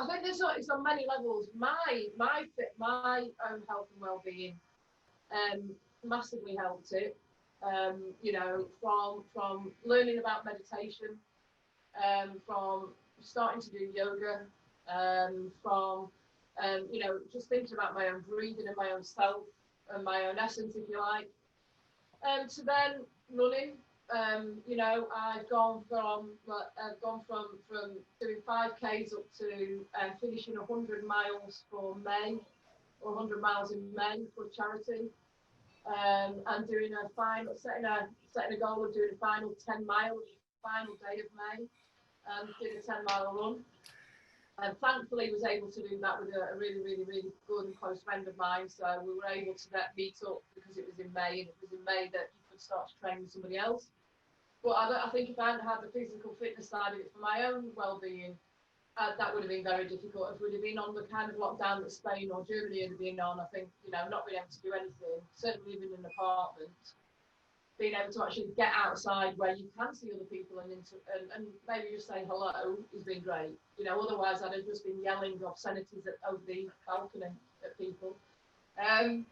I think it's on many levels. My own health and well-being massively helped it. You know, from learning about meditation, from starting to do yoga, from you know, just thinking about my own breathing and my own self and my own essence, if you like, to then running. You know, I've gone from doing 5Ks up to finishing 100 miles for May, or 100 miles in May for charity, and doing setting a goal of doing a final 10 miles, final day of May, and did a 10-mile run. And thankfully was able to do that with a really, really, really good and close friend of mine. So we were able to meet up because it was in May, and it was in May that you could start to train with somebody else. But I think if I hadn't had the physical fitness side of it for my own well-being, that would have been very difficult. If we'd have been on the kind of lockdown that Spain or Germany had been on, I think, you know, not being able to do anything, certainly living in an apartment, being able to actually get outside where you can see other people and maybe just say hello has been great. You know, otherwise I'd have just been yelling obscenities over the balcony at people, and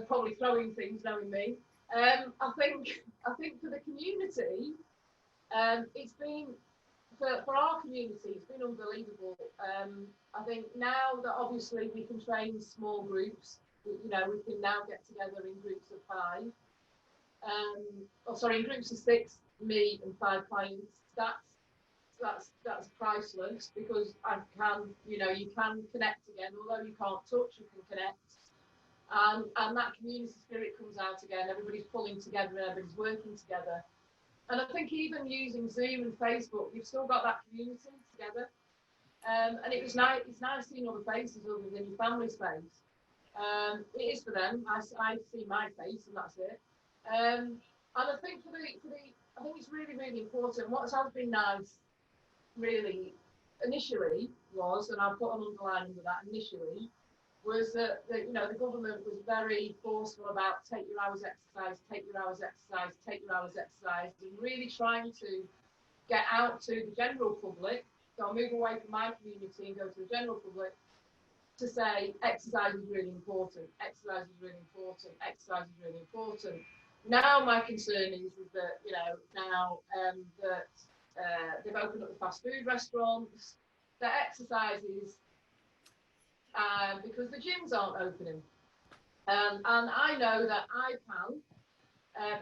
probably throwing things, knowing me. I think for the community, it's been for our community, it's been unbelievable. I think now that obviously we can train small groups, you know, we can now get together in groups of 5. In groups of 6, me and 5 clients. That's priceless, because I can, you know, you can connect again. Although you can't touch, you can connect, and that community spirit comes out again. Everybody's pulling together and everybody's working together. And I think even using Zoom and Facebook, you've still got that community together. And it's nice seeing other faces other than your family's face. It is for them. I see my face, and that's it. And I think I think it's really, really important. What has been nice, really, initially was, and I'll put an underline under that, initially, was that you know, the government was very forceful about take your hours exercise, take your hours exercise, take your hours exercise, and really trying to get out to the general public. So I'll move away from my community and go to the general public to say exercise is really important, exercise is really important, exercise is really important. Now my concern is that, you know, now that they've opened up the fast food restaurants, that exercises, because the gyms aren't opening. And I know that I can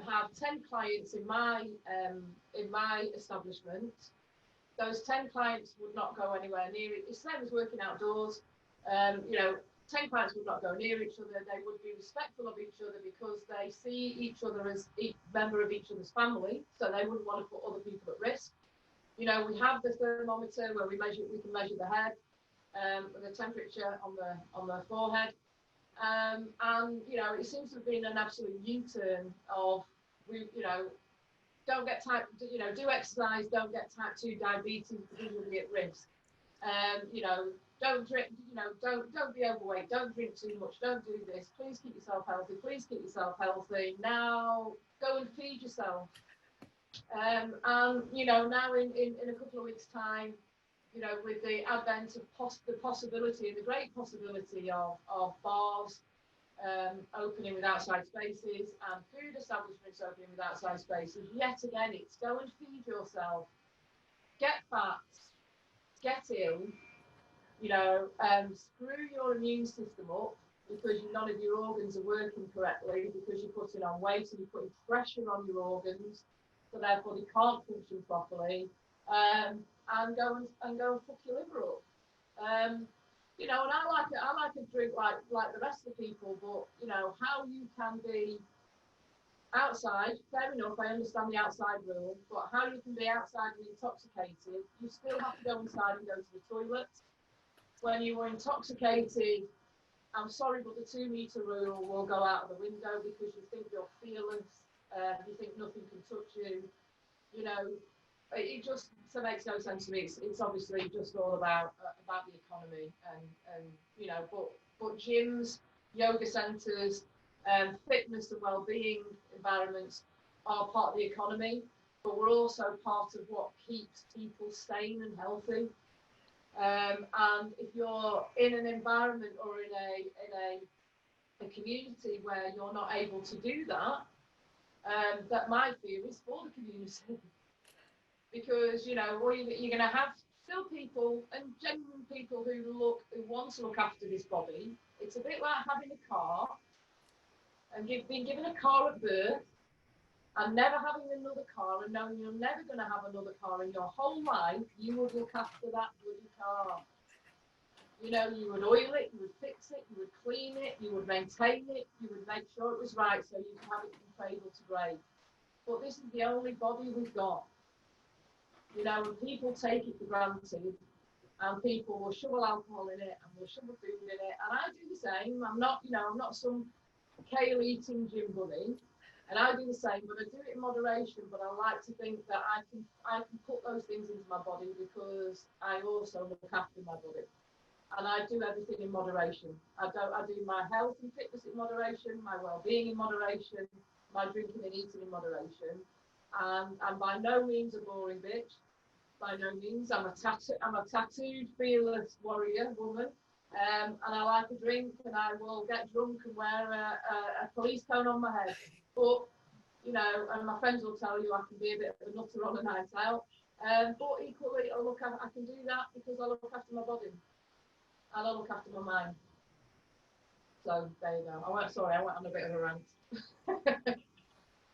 have 10 clients in my establishment. Those 10 clients would not go anywhere near it. It's the same as working outdoors. You know, 10 clients would not go near each other. They would be respectful of each other because they see each other as each member of each other's family. So they wouldn't want to put other people at risk. You know, we have the thermometer where we can measure the head, the temperature on the forehead. And, you know, it seems to have been an absolute U-turn of, you know, don't get do exercise, don't get type 2 diabetes because you'll be at risk. You know, don't drink, you know, don't be overweight, don't drink too much, don't do this, please keep yourself healthy, please keep yourself healthy. Now go and feed yourself. And, you know, now in a couple of weeks' time, you know, with the advent of the possibility and the great possibility of bars opening with outside spaces and food establishments opening with outside spaces, yet again, it's go and feed yourself, get fat, get in, you know, screw your immune system up because none of your organs are working correctly, because you're putting on weight and you're putting pressure on your organs, so therefore they can't function properly, and go and fuck your liver up. You know, and I like a drink like the rest of the people, but you know, how you can be outside, fair enough, I understand the outside rule, but how you can be outside and intoxicated, you still have to go inside and go to the toilet. When you were intoxicated, I'm sorry, but the 2-meter rule will go out of the window because you think you're fearless, you think nothing can touch you. You know, it just makes no sense to me. It's obviously just all about the economy, and you know, but gyms, yoga centres, fitness and well-being environments are part of the economy, but we're also part of what keeps people sane and healthy. And if you're in an environment or in a community where you're not able to do that, that my fear is for the community. Because or you're going to have still people and genuine people who want to look after this body. It's a bit like having a car and being given a car at birth and never having another car and knowing you're never going to have another car in your whole life. You would look after that bloody car. You would oil it, you would fix it, you would clean it, you would maintain it, you would make sure it was right so you could have it from cradle to grave. But this is the only body we've got. And people take it for granted, and people will shovel alcohol in it and will shovel food in it, and I do the same. I'm not some kale eating gym buddy, and I do the same, but I do it in moderation. But I like to think that I can put those things into my body because I also look after my body. And I do everything in moderation. I do my health and fitness in moderation, my well-being in moderation, my drinking and eating in moderation. And I'm by no means a boring bitch. By no means. I'm a tattooed, fearless warrior woman. And I like a drink, and I will get drunk and wear a police cone on my head. But, and my friends will tell you I can be a bit of a nutter on a night out. But equally, I can do that because I look after my body. And I look after my mind. So there you go. I went on a bit of a rant.